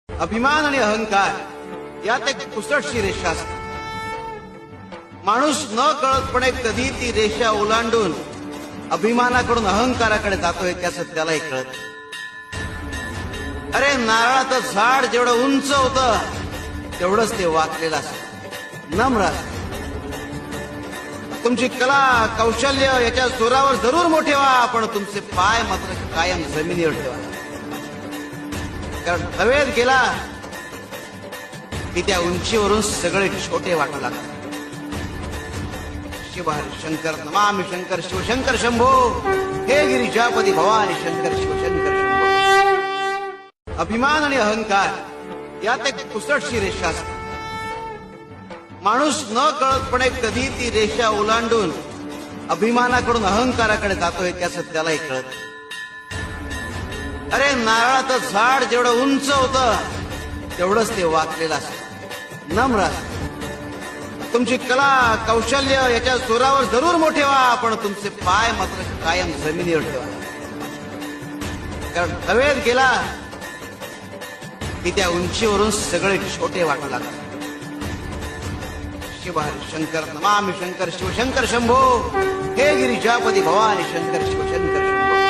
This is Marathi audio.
अभिमान आणि अहंकार यात एक पुसटशी रेषा असते. माणूस न कळतपणे कधी ती रेषा ओलांडून अभिमानाकडून अहंकाराकडे जातोय त्याचं त्यालाही कळत. अरे नारळाचं झाड जेवढं उंच होतं तेवढंच ते वाकलेलं असत, नम्र असत. तुमची कला कौशल्य याच्या जोरावर जरूर मोठे व्हा, पण तुमचे पाय मात्र कायम जमिनीवर ठेवा. कारण हवेत गेला की त्या उंचीवरून सगळे छोटे वाटू लागतात. शिव हरी शंकर नमामि शंकर शिवशंकर शंभो, हे गिरिजापदी भवानी शंकर शिवशंकर शंभो. अभिमान आणि अहंकार यात एक पुसटशी रेषा असते. माणूस न कळतपणे कधी ती रेषा ओलांडून अभिमानाकडून अहंकाराकडे जातोय त्याचं त्यालाही कळत. अरे नारळाचं झाड जेवढं उंच होतं तेवढंच ते वाकलेलं असत, नम्र असत. तुमची कला कौशल्य याच्या जोरावर जरूर मोठे व्हा, पण तुमचे पाय मात्र कायम जमिनीवर ठेवा. कारण हवेत गेला की त्या उंचीवरून सगळे छोटे वाटू लागतात. शिव हरी शंकर नमामि शंकर शिवशंकर शंभो, हे गिरिजापदी भवानी शंकर शिवशंकर शंभो.